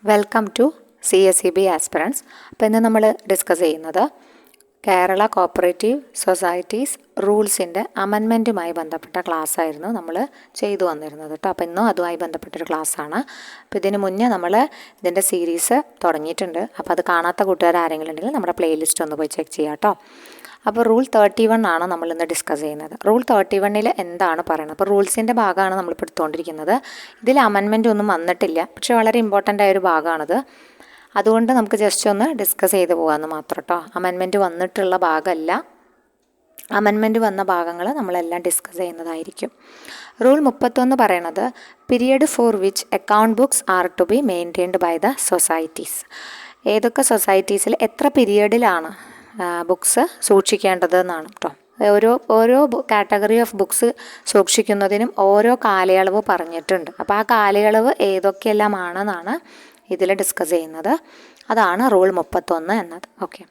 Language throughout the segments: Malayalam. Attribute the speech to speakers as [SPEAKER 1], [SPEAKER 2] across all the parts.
[SPEAKER 1] Welcome to CSEB aspirants. അപ്പോൾ ഇന്ന് നമ്മൾ ഡിസ്കസ് ചെയ്യുന്നത് കേരള കോപ്പറേറ്റീവ് സൊസൈറ്റീസ് റൂൾസിൻ്റെ അമെൻമെൻറ്റുമായി ബന്ധപ്പെട്ട ക്ലാസ്സായിരുന്നു നമ്മൾ ചെയ്തു വന്നിരുന്നത് കേട്ടോ. അപ്പോൾ ഇന്നും അതുമായി ബന്ധപ്പെട്ടൊരു ക്ലാസ്സാണ്. അപ്പോൾ ഇതിന് മുന്നേ നമ്മൾ ഇതിൻ്റെ സീരീസ് തുടങ്ങിയിട്ടുണ്ട്. അപ്പോൾ അത് കാണാത്ത കൂട്ടുകാർ ആരെങ്കിലും ഉണ്ടെങ്കിൽ നമ്മുടെ പ്ലേലിസ്റ്റ് ഒന്ന് പോയി ചെക്ക് ചെയ്യാം കേട്ടോ. അപ്പോൾ റൂൾ 31 ആണ് നമ്മളിന്ന് ഡിസ്കസ് ചെയ്യുന്നത്. റൂൾ 31 എന്താണ് പറയുന്നത്? അപ്പോൾ റൂൾസിൻ്റെ ഭാഗമാണ് നമ്മളിപ്പോൾ എടുത്തുകൊണ്ടിരിക്കുന്നത്. ഇതിൽ അമെൻമെൻറ്റ് ഒന്നും വന്നിട്ടില്ല, പക്ഷേ വളരെ ഇമ്പോർട്ടൻ്റ് ആയൊരു ഭാഗമാണത്. അതുകൊണ്ട് നമുക്ക് ജസ്റ്റ് ഒന്ന് ഡിസ്കസ് ചെയ്ത് പോകാമെന്ന് മാത്രം കേട്ടോ. അമെൻമെൻറ്റ് വന്നിട്ടുള്ള ഭാഗമല്ല, അമെൻമെൻറ്റ് വന്ന ഭാഗങ്ങൾ നമ്മളെല്ലാം ഡിസ്കസ് ചെയ്യുന്നതായിരിക്കും. റൂൾ 31 പറയണത് period for which account books are to be maintained by the societies. ഏതൊക്കെ സൊസൈറ്റീസിൽ എത്ര പീരിയഡിലാണ് ബുക്സ് സൂക്ഷിക്കേണ്ടത് എന്നാണ് കേട്ടോ. ഓരോ കാറ്റഗറി ഓഫ് ബുക്സ് സൂക്ഷിക്കുന്നതിനും ഓരോ കാലയളവ് പറഞ്ഞിട്ടുണ്ട്. അപ്പോൾ ആ കാലയളവ് ഏതൊക്കെയെല്ലാമാണെന്നാണ് ഇതിൽ ഡിസ്കസ് ചെയ്യുന്നത്. അതാണ് റൂൾ 31 എന്നത്. ഓക്കെ,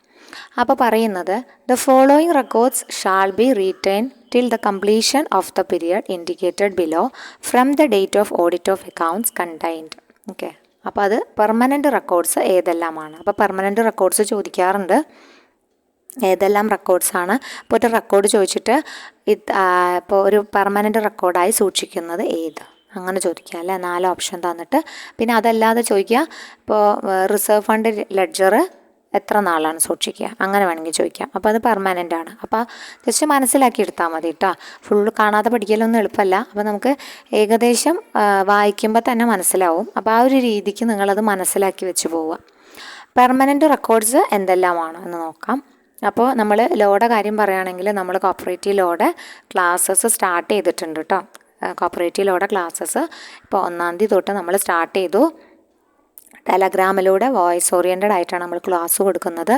[SPEAKER 1] അപ്പോൾ പറയുന്നത് the following records shall be retain till the completion of the period indicated below from the date of audit of accounts contained. Okay, അപ്പോൾ അത് പെർമനൻറ്റ് റെക്കോർഡ്സ് ഏതെല്ലാമാണ്? അപ്പോൾ പെർമനൻറ്റ് റെക്കോർഡ്സ് ചോദിക്കാറുണ്ട്. ഏതെല്ലാം റെക്കോർഡ്സാണ്? ഇപ്പോൾ ഒരു റെക്കോർഡ് ചോദിച്ചിട്ട് ഇപ്പോൾ ഒരു പെർമനൻറ്റ് റെക്കോർഡായി സൂക്ഷിക്കുന്നത് ഏത്, അങ്ങനെ ചോദിക്കുക അല്ലേ. 4 ഓപ്ഷൻ തന്നിട്ട് പിന്നെ അതല്ലാതെ ചോദിക്കുക, ഇപ്പോൾ റിസർവ് ഫണ്ട് ലെഡ്ജർ എത്ര നാളാണ് സൂക്ഷിക്കുക, അങ്ങനെ വേണമെങ്കിൽ ചോദിക്കാം. അപ്പോൾ അത് പെർമനൻ്റ് ആണ്. അപ്പോൾ ജസ്റ്റ് മനസ്സിലാക്കി എടുത്താൽ മതി കേട്ടോ. ഫുള്ള് കാണാതെ പഠിക്കലൊന്നും എളുപ്പമല്ല. അപ്പോൾ നമുക്ക് ഏകദേശം വായിക്കുമ്പോൾ തന്നെ മനസ്സിലാവും. അപ്പോൾ ആ ഒരു രീതിക്ക് നിങ്ങളത് മനസ്സിലാക്കി വെച്ച് പോവുക. പെർമനൻറ്റ് റെക്കോർഡ്സ് എന്തെല്ലാമാണ് എന്ന് നോക്കാം. അപ്പോൾ നമ്മൾ ലോയുടെ കാര്യം പറയുകയാണെങ്കിൽ നമ്മൾ കോപ്പറേറ്റീവ് ലോയുടെ ക്ലാസ്സസ് സ്റ്റാർട്ട് ചെയ്തിട്ടുണ്ട് കേട്ടോ. കോപ്പറേറ്റീവ് ലോയുടെ ക്ലാസ്സസ് ഇപ്പോൾ 1-ാം തീയതി തൊട്ട് നമ്മൾ സ്റ്റാർട്ട് ചെയ്തു. ടെലഗ്രാമിലൂടെ വോയിസ് ഓറിയൻറ്റഡ് ആയിട്ടാണ് നമ്മൾ ക്ലാസ് കൊടുക്കുന്നത്.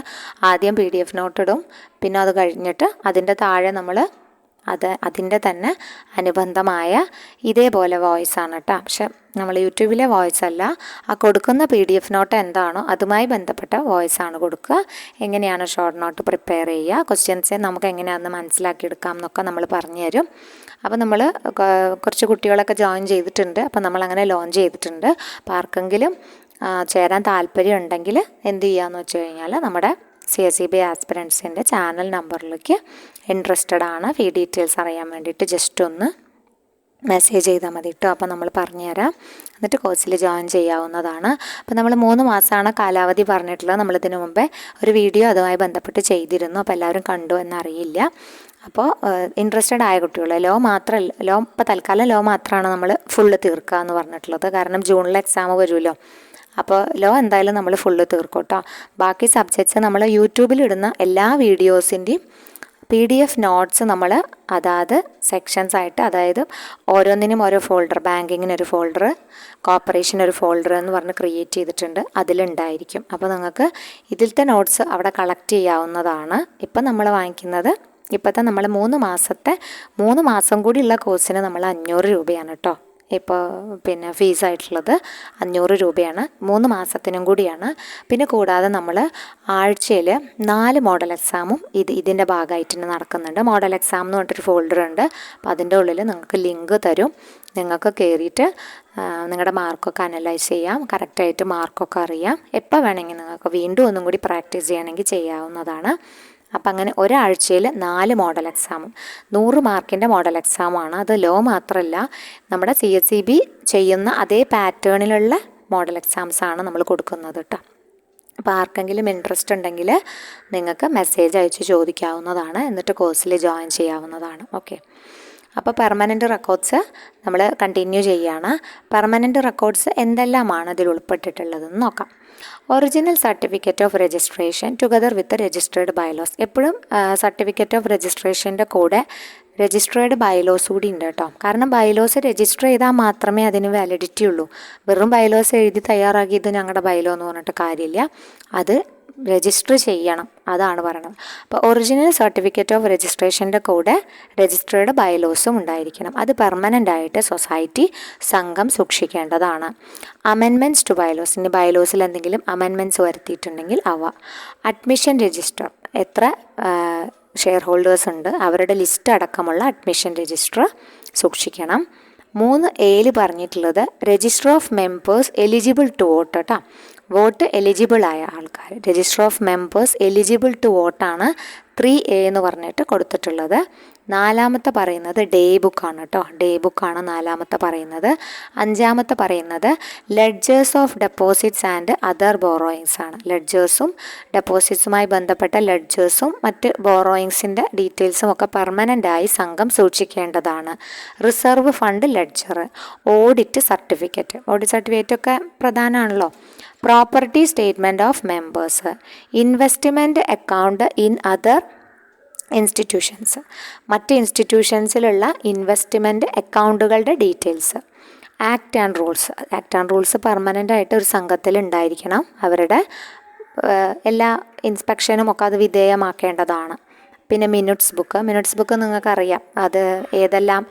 [SPEAKER 1] ആദ്യം PDF നോട്ട് ഇടും, പിന്നെ അത് കഴിഞ്ഞിട്ട് അതിൻ്റെ താഴെ നമ്മൾ അതിൻ്റെ തന്നെ അനുബന്ധമായ ഇതേപോലെ വോയിസാണ് കേട്ടോ. പക്ഷെ നമ്മൾ യൂട്യൂബിലെ വോയിസ് അല്ല, ആ കൊടുക്കുന്ന PDF നോട്ട് എന്താണോ അതുമായി ബന്ധപ്പെട്ട വോയിസാണ് കൊടുക്കുക. എങ്ങനെയാണ് ഷോർട്ട് നോട്ട് പ്രിപ്പയർ ചെയ്യുക, ക്വസ്റ്റ്യൻസ് നമുക്ക് എങ്ങനെയാണെന്ന് മനസ്സിലാക്കിയെടുക്കാം എന്നൊക്കെ നമ്മൾ പറഞ്ഞു തരും. അപ്പോൾ നമ്മൾ കുറച്ച് കുട്ടികളൊക്കെ ജോയിൻ ചെയ്തിട്ടുണ്ട്. അപ്പോൾ നമ്മളങ്ങനെ ലോഞ്ച് ചെയ്തിട്ടുണ്ട്. അപ്പോൾ ആർക്കെങ്കിലും ചേരാൻ താല്പര്യം ഉണ്ടെങ്കിൽ എന്ത് ചെയ്യാമെന്ന് വെച്ച് കഴിഞ്ഞാൽ നമ്മുടെ CSEB ആസ്പിറൻസിൻ്റെ ചാനൽ നമ്പറിലേക്ക് ഇൻട്രസ്റ്റഡ് ആണ്, ഫീ ഡീറ്റെയിൽസ് അറിയാൻ വേണ്ടിയിട്ട് ജസ്റ്റ് ഒന്ന് മെസ്സേജ് ചെയ്താൽ മതി കേട്ടോ. അപ്പോൾ നമ്മൾ പറഞ്ഞുതരാം, എന്നിട്ട് കോഴ്സിൽ ജോയിൻ ചെയ്യാവുന്നതാണ്. അപ്പോൾ നമ്മൾ 3 മാസമാണ് കാലാവധി പറഞ്ഞിട്ടുള്ളത്. നമ്മളിതിനു മുമ്പേ ഒരു വീഡിയോ അതുമായി ബന്ധപ്പെട്ട് ചെയ്തിരുന്നു. അപ്പോൾ എല്ലാവരും കണ്ടു എന്നറിയില്ല. അപ്പോൾ ഇൻട്രസ്റ്റഡ് ആയ കുട്ടികൾ ലോ മാത്രമല്ല, ഇപ്പോൾ തൽക്കാലം ലോ മാത്രമാണ് നമ്മൾ ഫുള്ള് തീർക്കുക എന്ന് പറഞ്ഞിട്ടുള്ളത്. കാരണം ജൂണിൽ എക്സാം വരുമല്ലോ. അപ്പോൾ ലോ എന്തായാലും നമ്മൾ ഫുള്ള് തീർക്കും കേട്ടോ. ബാക്കി സബ്ജക്ട്സ് നമ്മൾ യൂട്യൂബിലിടുന്ന എല്ലാ വീഡിയോസിൻ്റെയും PDF നോട്ട്സ് നമ്മൾ അതാത് സെക്ഷൻസ് ആയിട്ട്, അതായത് ഓരോന്നിനും ഓരോ ഫോൾഡർ, ബാങ്കിങ്ങിനൊരു ഫോൾഡർ, കോർപ്പറേഷനൊരു ഫോൾഡർ എന്ന് പറഞ്ഞ് ക്രിയേറ്റ് ചെയ്തിട്ടുണ്ട്, അതിലുണ്ടായിരിക്കും. അപ്പോൾ നിങ്ങൾക്ക് ഇതിലത്തെ നോട്ട്സ് അവിടെ കളക്ട് ചെയ്യാവുന്നതാണ്. ഇപ്പം നമ്മൾ വാങ്ങിക്കുന്നത്, ഇപ്പോഴത്തെ നമ്മൾ 3 മാസം കൂടിയുള്ള കോഴ്സിന് നമ്മൾ 500 രൂപയാണ് കേട്ടോ. ഇപ്പോൾ പിന്നെ ഫീസായിട്ടുള്ളത് 500 രൂപയാണ്. 3 മാസത്തിനും കൂടിയാണ്. പിന്നെ കൂടാതെ നമ്മൾ ആഴ്ചയിൽ 4 മോഡൽ എക്സാമും ഇതിൻ്റെ ഭാഗമായിട്ട് തന്നെ നടക്കുന്നുണ്ട്. മോഡൽ എക്സാം എന്ന് പറഞ്ഞിട്ടൊരു ഫോൾഡർ ഉണ്ട്. അപ്പോൾ അതിൻ്റെ ഉള്ളിൽ നിങ്ങൾക്ക് ലിങ്ക് തരും. നിങ്ങൾക്ക് കയറിയിട്ട് നിങ്ങളുടെ മാർക്കൊക്കെ അനലൈസ് ചെയ്യാം, കറക്റ്റായിട്ട് മാർക്കൊക്കെ അറിയാം. എപ്പോൾ വേണമെങ്കിൽ നിങ്ങൾക്ക് വീണ്ടും ഒന്നും കൂടി പ്രാക്ടീസ് ചെയ്യണമെങ്കിൽ ചെയ്യാവുന്നതാണ്. അപ്പം അങ്ങനെ ഒരാഴ്ചയിൽ 4 മോഡൽ എക്സാമും 100 മാർക്കിൻ്റെ മോഡൽ എക്സാമാണ്. അത് ലോ മാത്രമല്ല, നമ്മുടെ CSEB ചെയ്യുന്ന അതേ പാറ്റേണിലുള്ള മോഡൽ എക്സാംസാണ് നമ്മൾ കൊടുക്കുന്നത് കേട്ടോ. അപ്പോൾ ആർക്കെങ്കിലും ഇൻട്രസ്റ്റ് ഉണ്ടെങ്കിൽ നിങ്ങൾക്ക് മെസ്സേജ് അയച്ച് ചോദിക്കാവുന്നതാണ്, എന്നിട്ട് കോഴ്സിൽ ജോയിൻ ചെയ്യാവുന്നതാണ്. ഓക്കെ, അപ്പോൾ പെർമനൻറ്റ് റെക്കോർഡ്സ് നമ്മൾ കണ്ടിന്യൂ ചെയ്യുകയാണ്. പെർമനൻറ്റ് റെക്കോർഡ്സ് എന്തെല്ലാമാണ് ഇതിൽ ഉൾപ്പെട്ടിട്ടുള്ളതെന്ന് നോക്കാം. Original certificate of registration together with registered bylaws. എപ്പോഴും സർട്ടിഫിക്കറ്റ് ഓഫ് രജിസ്ട്രേഷൻ്റെ കൂടെ രജിസ്ട്രേഡ് ബൈലോസ് കൂടി ഉണ്ട് കേട്ടോ. കാരണം ബൈലോസ് രജിസ്റ്റർ ചെയ്താൽ മാത്രമേ അതിന് വാലിഡിറ്റി ഉള്ളൂ. വെറും ബൈലോസ് എഴുതി തയ്യാറാക്കി ഇത് ഞങ്ങളുടെ ബൈലോ എന്ന് പറഞ്ഞിട്ട് കാര്യമില്ല, അത് രജിസ്റ്റർ ചെയ്യണം, അതാണ് പറയണത്. അപ്പോൾ ഒറിജിനൽ സർട്ടിഫിക്കറ്റ് ഓഫ് രജിസ്ട്രേഷൻ്റെ കൂടെ രജിസ്ട്രേഡ് ബൈലോസും ഉണ്ടായിരിക്കണം. അത് പെർമനൻ്റ് ആയിട്ട് സൊസൈറ്റി സംഘം സൂക്ഷിക്കേണ്ടതാണ്. അമെൻമെൻറ്റ്സ് ടു ബൈലോസ്, ഇനി ബൈലോസിൽ എന്തെങ്കിലും അമെൻമെൻറ്റ്സ് വരുത്തിയിട്ടുണ്ടെങ്കിൽ അവ. അഡ്മിഷൻ രജിസ്റ്റർ, എത്ര ഷെയർ ഹോൾഡേഴ്സ് ഉണ്ട് അവരുടെ ലിസ്റ്റ് അടക്കമുള്ള അഡ്മിഷൻ രജിസ്റ്റർ സൂക്ഷിക്കണം. 3A പറഞ്ഞിട്ടുള്ളത് register of members eligible to vote കേട്ടോ. വോട്ട് എലിജിബിൾ ആയ ആൾക്കാർ, register of members eligible to വോട്ടാണ് 3A എന്ന് പറഞ്ഞിട്ട് കൊടുത്തിട്ടുള്ളത്. 4 പറയുന്നത് ഡേ ബുക്കാണ് കേട്ടോ. ഡേ ബുക്കാണ് 4 പറയുന്നത്. 5 പറയുന്നത് ledgers of deposits and other borrowings ആണ്. ലെഡ്ജേഴ്സും ഡെപ്പോസിറ്റ്സുമായി ബന്ധപ്പെട്ട ലെഡ്ജേഴ്സും മറ്റ് ബോറോയിങ്സിൻ്റെ ഡീറ്റെയിൽസും ഒക്കെ പെർമനൻ്റായി സംഘം സൂക്ഷിക്കേണ്ടതാണ്. Reserve fund ledger, audit certificate ഒക്കെ പ്രധാനമാണല്ലോ. Property statement of members, investment account in other institutions, മറ്റ് ഇൻസ്റ്റിറ്റ്യൂഷൻസിലുള്ള ഇൻവെസ്റ്റ്മെൻറ്റ് അക്കൗണ്ടുകളുടെ details. Act and rules permanent ആയിട്ട് ഒരു സംഘത്തിൽ ഉണ്ടായിരിക്കണം. അവരുടെ എല്ലാ ഇൻസ്പെക്ഷനും ഒക്കെ അത് വിധേയമാക്കേണ്ടതാണ്. പിന്നെ മിനിറ്റ്സ് ബുക്ക് നിങ്ങൾക്കറിയാം, അത് ഏതെല്ലാം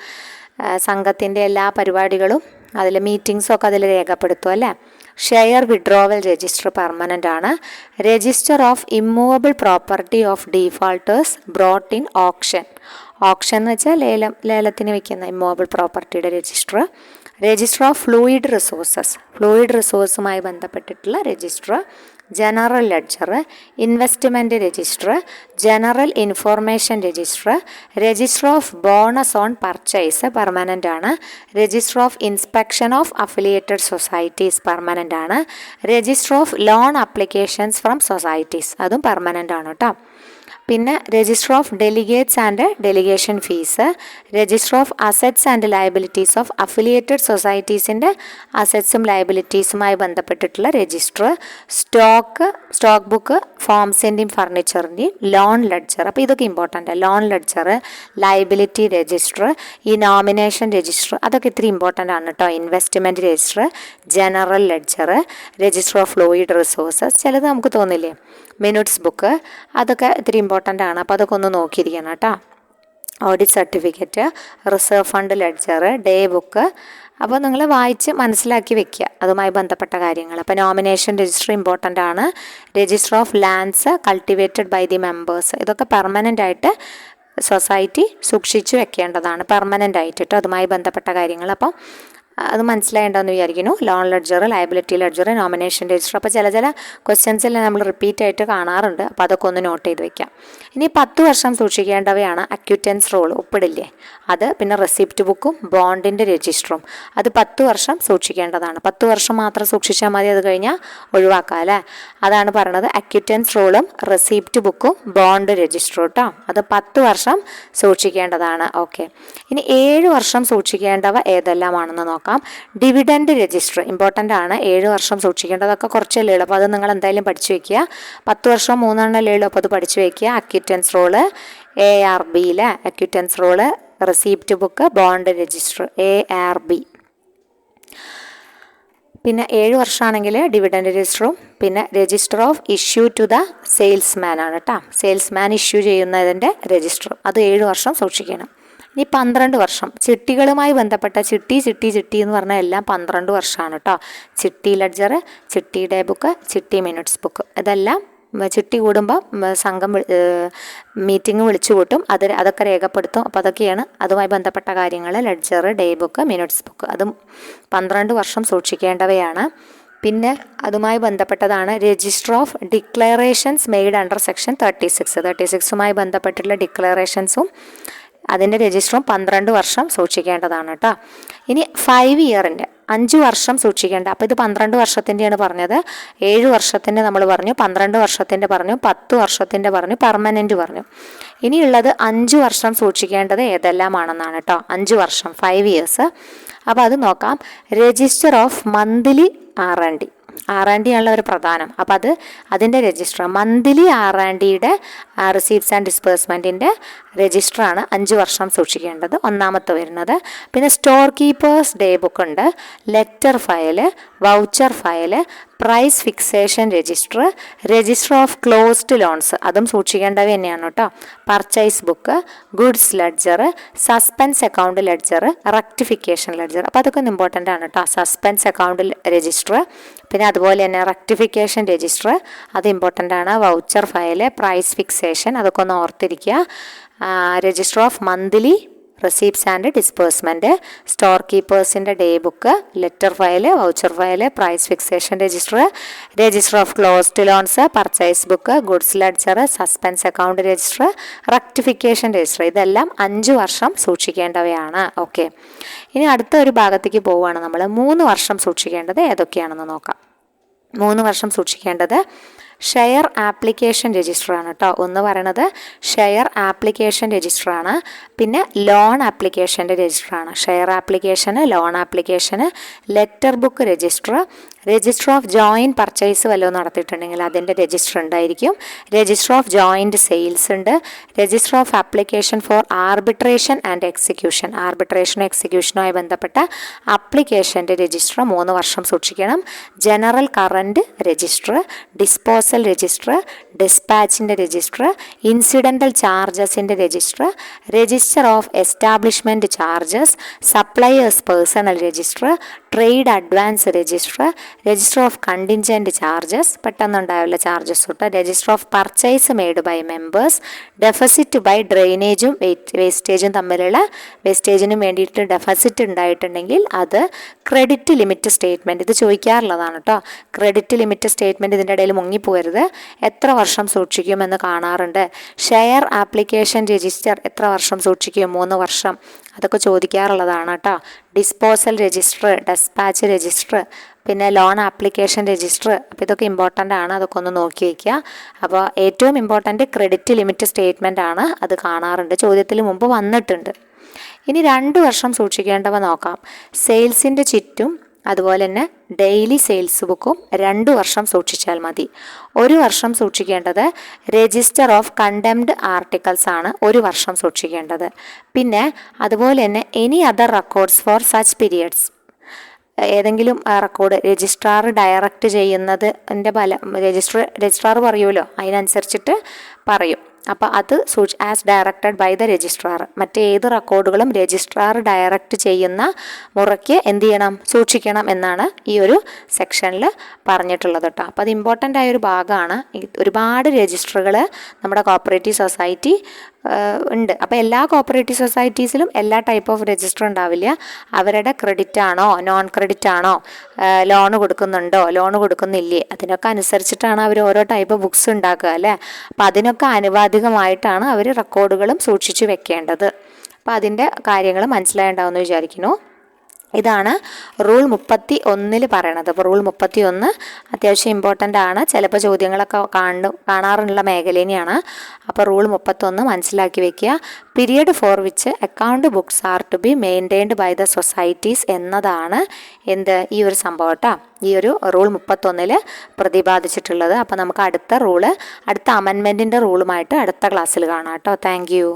[SPEAKER 1] സംഘത്തിൻ്റെ എല്ലാ പരിപാടികളും അതിൽ മീറ്റിങ്സും ഒക്കെ അതിൽ രേഖപ്പെടുത്തും അല്ലേ. ഷെയർ വിഡ്രോവൽ രജിസ്റ്റർ പെർമനൻ്റ് ആണ്. Register of immovable property of defaulters brought in auction എന്ന് വെച്ചാൽ ലേലത്തിന് വയ്ക്കുന്ന ഇമ്മൂവബിൾ പ്രോപ്പർട്ടിയുടെ രജിസ്റ്റർ. രജിസ്റ്റർ ഓഫ് ഫ്ലൂയിഡ് റിസോഴ്സുമായി ബന്ധപ്പെട്ടിട്ടുള്ള register. General ledger, investment register, general information register. Register of bonus on purchase permanent ആണ്. Register of inspection of affiliated societies permanent ആണ്. Register of loan applications from societies അതും പെർമനൻ്റ് ആണ് കേട്ടോ. പിന്നെ register of delegates and delegation fees. Register of assets and liabilities of affiliated സൊസൈറ്റീസിൻ്റെ അസറ്റ്സും ലയബിലിറ്റീസുമായി ബന്ധപ്പെട്ടിട്ടുള്ള രജിസ്റ്റർ. സ്റ്റോക്ക് ബുക്ക്, ഫോംസിൻ്റെയും ഫർണിച്ചറിൻ്റെയും. ലോൺ ലെഡ്ജർ, അപ്പോൾ ഇതൊക്കെ important. Loan ledger, liability register, ഈ നോമിനേഷൻ രജിസ്റ്റർ അതൊക്കെ ഇത്തിരി ഇമ്പോർട്ടൻ്റ് ആണ് കേട്ടോ. Investment register, general ledger, register of fluid resources, ചിലത് നമുക്ക് തോന്നില്ലേ, മിനിറ്റ്സ് ബുക്ക്, അതൊക്കെ ഇത്തിരി ഇമ്പോർട്ടൻ്റ് ആണ്. അപ്പോൾ അതൊക്കെ ഒന്ന് നോക്കിയിരിക്കണം കേട്ടോ. Audit certificate, reserve fund ledger, day book, അപ്പോൾ നിങ്ങൾ വായിച്ച് മനസ്സിലാക്കി വെക്കുക അതുമായി ബന്ധപ്പെട്ട കാര്യങ്ങൾ. അപ്പോൾ നോമിനേഷൻ രജിസ്റ്റർ ഇമ്പോർട്ടൻ്റ് ആണ്. Register of lands cultivated by the members, ഇതൊക്കെ പെർമനൻ്റ് ആയിട്ട് സൊസൈറ്റി സൂക്ഷിച്ചു വെക്കേണ്ടതാണ്, പെർമനൻ്റ് ആയിട്ട് കേട്ടോ, അതുമായി ബന്ധപ്പെട്ട കാര്യങ്ങൾ. അപ്പം അത് മനസ്സിലായിട്ടുണ്ടെന്ന് വിചാരിക്കുന്നു. Loan ledger, liability ledger, nomination register. അപ്പോൾ ചില ക്വസ്റ്റ്യൻസിൽ നമ്മൾ റിപ്പീറ്റ് ആയിട്ട് കാണാറുണ്ട്. അപ്പോൾ അതൊക്കെ ഒന്ന് നോട്ട് ചെയ്ത് വെക്കാം. ഇനി 10 വർഷം സൂക്ഷിക്കേണ്ടവയാണ് അക്യൂറ്റൻസ് റോൾ, ഒപ്പിടില്ലേ അത്. പിന്നെ റെസിപ്റ്റ് ബുക്കും ബോണ്ടിൻ്റെ രജിസ്റ്ററും, അത് 10 വർഷം സൂക്ഷിക്കേണ്ടതാണ്. 10 വർഷം മാത്രം സൂക്ഷിച്ചാൽ മതി, അത് കഴിഞ്ഞാൽ ഒഴിവാക്കാം അല്ലേ. അതാണ് പറയണത്. അക്യൂറ്റൻസ് റോളും റെസിപ്റ്റ് ബുക്കും ബോണ്ട് രജിസ്റ്ററും കേട്ടോ, അത് 10 വർഷം സൂക്ഷിക്കേണ്ടതാണ്. ഓക്കെ, ഇനി 7 വർഷം സൂക്ഷിക്കേണ്ടവ ഏതെല്ലാമാണെന്ന് നോക്കാം. ഡിവിഡൻഡ് രജിസ്റ്റർ ഇമ്പോർട്ടൻ്റ് ആണ്. 7 വർഷം സൂക്ഷിക്കേണ്ടതൊക്കെ കുറച്ചല്ലേ ഉള്ളൂ, അപ്പോൾ അത് നിങ്ങൾ എന്തായാലും പഠിച്ചു വയ്ക്കുക. 10 വർഷം 3 എണ്ണല്ലേ ഉള്ളൂ, അപ്പോൾ അത് പഠിച്ചു വയ്ക്കുക. അക്യൂറ്റൻസ് റോള്, ARBയിലെ acquittance roll, receipt book, bond register, ARB. പിന്നെ 7 വർഷമാണെങ്കിൽ ഡിവിഡൻഡ് രജിസ്റ്ററും, പിന്നെ register of issue to the salesman ആണ് കേട്ടോ. സെയിൽസ്മാൻ ഇഷ്യൂ ചെയ്യുന്നതിൻ്റെ രജിസ്റ്ററും, അത് 7 വർഷം സൂക്ഷിക്കണം. ഇനി 12 വർഷം ചിട്ടികളുമായി ബന്ധപ്പെട്ട ചിട്ടി എന്ന് പറഞ്ഞാൽ എല്ലാം 12 വർഷമാണ് കേട്ടോ. ചിട്ടി ലെഡ്ജർ, ചിട്ടി ഡേ ബുക്ക്, ചിട്ടി മിനിറ്റ്സ് ബുക്ക്, ഇതെല്ലാം ചിട്ടി കൂടുമ്പോൾ സംഘം മീറ്റിംഗ് വിളിച്ചു കൂട്ടും, അതൊക്കെ രേഖപ്പെടുത്തും. അപ്പോൾ അതൊക്കെയാണ് അതുമായി ബന്ധപ്പെട്ട കാര്യങ്ങൾ. Ledger, day book, minutes book, അതും 12 വർഷം സൂക്ഷിക്കേണ്ടവയാണ്. പിന്നെ അതുമായി ബന്ധപ്പെട്ടതാണ് register of declarations made under section 36മായി ബന്ധപ്പെട്ടുള്ള ഡിക്ലറേഷൻസും അതിൻ്റെ രജിസ്റ്ററും 12 വർഷം സൂക്ഷിക്കേണ്ടതാണ് കേട്ടോ. ഇനി 5 ഇയറിൻ്റെ 5 വർഷം സൂക്ഷിക്കേണ്ട. അപ്പോൾ ഇത് 12 വർഷത്തിൻ്റെയാണ് പറഞ്ഞത്. 7 വർഷത്തിൻ്റെ നമ്മൾ പറഞ്ഞു, 12 വർഷത്തിൻ്റെ പറഞ്ഞു, 10 വർഷത്തിൻ്റെ പറഞ്ഞു, പെർമനൻ്റ് പറഞ്ഞു. ഇനിയുള്ളത് 5 വർഷം സൂക്ഷിക്കേണ്ടത് ഏതെല്ലാമാണെന്നാണ് കേട്ടോ. 5 വർഷം, 5 ഇയേഴ്സ്. അപ്പോൾ അത് നോക്കാം. രജിസ്റ്റർ ഓഫ് മന്ത്ലി R&D ആണുള്ള ഒരു പ്രധാനം. അപ്പോൾ അതിൻ്റെ രജിസ്റ്റർ, മന്ത്ലി R&Dയുടെ റിസീപ്റ്റ്സ് ആൻഡ് ഡിസ്പേഴ്സ്മെൻറ്റിൻ്റെ രജിസ്റ്ററാണ് 5 വർഷം സൂക്ഷിക്കേണ്ടത്, ഒന്നാമത്തെ വരുന്നത്. പിന്നെ സ്റ്റോർ കീപ്പേഴ്സ് ഡേ ബുക്ക് ഉണ്ട്, letter file, voucher file, price fixation register, register of closed loans അതും സൂക്ഷിക്കേണ്ടവ തന്നെയാണ് കേട്ടോ. Purchase book, goods ledger, suspense account ledger, rectification ledger. അപ്പോൾ അതൊക്കെ ഇമ്പോർട്ടൻ്റ് ആണ് കേട്ടോ. സസ്പെൻസ് അക്കൗണ്ട് രജിസ്റ്റർ, പിന്നെ അതുപോലെ തന്നെ റെക്ടിഫിക്കേഷൻ രജിസ്റ്റർ അത് ഇമ്പോർട്ടൻ്റ് ആണ്. വൗച്ചർ ഫയല്, പ്രൈസ് ഫിക്സേഷൻ അതൊക്കെ ഒന്ന് ഓർത്തിരിക്കുക. Register of monthly receipts and disbursement, store കീപ്പേഴ്സിൻ്റെ day book, letter file, voucher file, price fixation register, register of closed loans, purchase book, goods ledger, suspense account register, rectification register, ഇതെല്ലാം 5 വർഷം സൂക്ഷിക്കേണ്ടവയാണ്. ഓക്കെ, ഇനി അടുത്ത ഒരു ഭാഗത്തേക്ക് പോവുകയാണ്. നമ്മൾ 3 വർഷം സൂക്ഷിക്കേണ്ടത് ഏതൊക്കെയാണെന്ന് നോക്കാം. 3 വർഷം സൂക്ഷിക്കേണ്ടത് ഷെയർ ആപ്ലിക്കേഷൻ രജിസ്റ്ററാണ് കേട്ടോ. ഒന്ന് പറയണത് ഷെയർ ആപ്ലിക്കേഷൻ രജിസ്റ്ററാണ്, പിന്നെ ലോൺ ആപ്ലിക്കേഷൻ്റെ രജിസ്റ്ററാണ്. ഷെയർ ആപ്ലിക്കേഷന്, ലോൺ ആപ്ലിക്കേഷന്, letter book register, register of joint purchase വല്ലതും നടത്തിയിട്ടുണ്ടെങ്കിൽ അതിൻ്റെ രജിസ്റ്റർ ഉണ്ടായിരിക്കും, രജിസ്റ്റർ ഓഫ് ജോയിൻറ്റ് സെയിൽസ് ഉണ്ട്, register of application for arbitration and execution, ആർബിട്രേഷനും എക്സിക്യൂഷനുമായി ബന്ധപ്പെട്ട ആപ്ലിക്കേഷൻ്റെ രജിസ്റ്റർ 3 വർഷം സൂക്ഷിക്കണം. General current register, disposal register, ഡിസ്പാച്ചിൻ്റെ രജിസ്റ്റർ, ഇൻസിഡൻ്റൽ ചാർജസിൻ്റെ register, register of establishment charges, suppliers personal register, trade advance register, register of contingent charges, പെട്ടെന്നുണ്ടാവില്ല ചാർജസ് തൊട്ട്, register of purchase made by members, deficit by ഡ്രെയിനേജും വേസ്റ്റേജും തമ്മിലുള്ള വേസ്റ്റേജിനും വേണ്ടിയിട്ട് ഡെഫസിറ്റ് ഉണ്ടായിട്ടുണ്ടെങ്കിൽ അത് ക്രെഡിറ്റ് ലിമിറ്റ് സ്റ്റേറ്റ്മെൻറ്റ്, ഇത് ചോദിക്കാറുള്ളതാണ് കേട്ടോ. ക്രെഡിറ്റ് ലിമിറ്റ് സ്റ്റേറ്റ്മെൻറ്റ് ഇതിൻ്റെ ഇടയിൽ മുങ്ങിപ്പോരുത്. എത്ര വർഷം സൂക്ഷിക്കുമെന്ന് കാണാറുണ്ട്. ഷെയർ ആപ്ലിക്കേഷൻ രജിസ്റ്റർ എത്ര വർഷം സൂക്ഷിക്കും? 3 വർഷം. അതൊക്കെ ചോദിക്കാറുള്ളതാണ് കേട്ടോ. ഡിസ്പോസൽ രജിസ്റ്റർ, ഡെസ്പാച്ച് രജിസ്റ്റർ, പിന്നെ ലോൺ ആപ്ലിക്കേഷൻ രജിസ്റ്റർ. അപ്പോൾ ഇതൊക്കെ ഇമ്പോർട്ടൻ്റ് ആണ്, അതൊക്കെ ഒന്ന് നോക്കി വയ്ക്കുക. അപ്പോൾ ഏറ്റവും ഇമ്പോർട്ടൻ്റ് ക്രെഡിറ്റ് ലിമിറ്റ് സ്റ്റേറ്റ്മെൻ്റ് ആണ്, അത് കാണാറുണ്ട്, ചോദ്യത്തിൽ മുമ്പ് വന്നിട്ടുണ്ട്. ഇനി 2 വർഷം സൂക്ഷിക്കേണ്ടവ നോക്കാം. സെയിൽസിൻ്റെ ചിറ്റും അതുപോലെ തന്നെ ഡെയിലി സെയിൽസ് ബുക്കും 2 വർഷം സൂക്ഷിച്ചാൽ മതി. 1 വർഷം സൂക്ഷിക്കേണ്ടത് രജിസ്റ്റർ ഓഫ് കണ്ടംപ്റ്റ് ആർട്ടിക്കിൾസ് ആണ് 1 വർഷം സൂക്ഷിക്കേണ്ടത്. പിന്നെ അതുപോലെ തന്നെ any other records for such periods, ഏതെങ്കിലും റെക്കോർഡ് രജിസ്ട്രാർ ഡയറക്റ്റ് ചെയ്യുന്നതിൻ്റെ രജിസ്ട്രാർ പറയുമല്ലോ, അതിനനുസരിച്ചിട്ട് പറയും. അപ്പോൾ അത് as directed by the registrar, മറ്റേത് റെക്കോർഡുകളും രജിസ്ട്രാർ ഡയറക്റ്റ് ചെയ്യുന്ന മുറയ്ക്ക് എന്ത് ചെയ്യണം? സൂക്ഷിക്കണം എന്നാണ് ഈ ഒരു സെക്ഷനിൽ പറഞ്ഞിട്ടുള്ളത് കേട്ടോ. അപ്പോൾ അത് ഇമ്പോർട്ടൻ്റ് ആയൊരു ഭാഗമാണ്. ഒരുപാട് രജിസ്റ്ററുകൾ നമ്മുടെ കോപ്പറേറ്റീവ് സൊസൈറ്റി ഉണ്ട്. അപ്പോൾ എല്ലാ കോപ്പറേറ്റീവ് സൊസൈറ്റീസിലും എല്ലാ ടൈപ്പ് ഓഫ് രജിസ്റ്റർ ഉണ്ടാവില്ല. അവരുടെ ക്രെഡിറ്റ് ആണോ നോൺ ക്രെഡിറ്റ് ആണോ, ലോൺ കൊടുക്കുന്നുണ്ടോ ലോൺ കൊടുക്കുന്നില്ലേ, അതിനൊക്കെ അനുസരിച്ചിട്ടാണ് അവർ ഓരോ ടൈപ്പ് ബുക്സ് ഉണ്ടാക്കുക അല്ലേ. അപ്പോൾ അതിനൊക്കെ ആനുപാതികമായിട്ടാണ് അവർ റെക്കോർഡുകളും സൂക്ഷിച്ചു വെക്കേണ്ടത്. അപ്പോൾ അതിൻ്റെ കാര്യങ്ങൾ മനസ്സിലായിട്ടുണ്ടാവുമെന്ന് വിചാരിക്കുന്നു. ഇതാണ് റൂൾ 31 പറയണത്. അപ്പോൾ റൂൾ 31 അത്യാവശ്യം ഇമ്പോർട്ടൻ്റ് ആണ്, ചിലപ്പോൾ ചോദ്യങ്ങളൊക്കെ കാണാറുള്ള മേഖല തന്നെയാണ്. അപ്പോൾ റൂൾ 31 മനസ്സിലാക്കി വെക്കുക. Period for which account books are to be maintained by the societies എന്നതാണ് ഈ ഒരു സംഭവം കേട്ടോ, ഈ ഒരു റൂൾ 31 പ്രതിപാദിച്ചിട്ടുള്ളത്. അപ്പോൾ നമുക്ക് അടുത്ത അമെൻമെൻറ്റിൻ്റെ റൂളുമായിട്ട് അടുത്ത ക്ലാസ്സിൽ കാണാം കേട്ടോ. Thank you.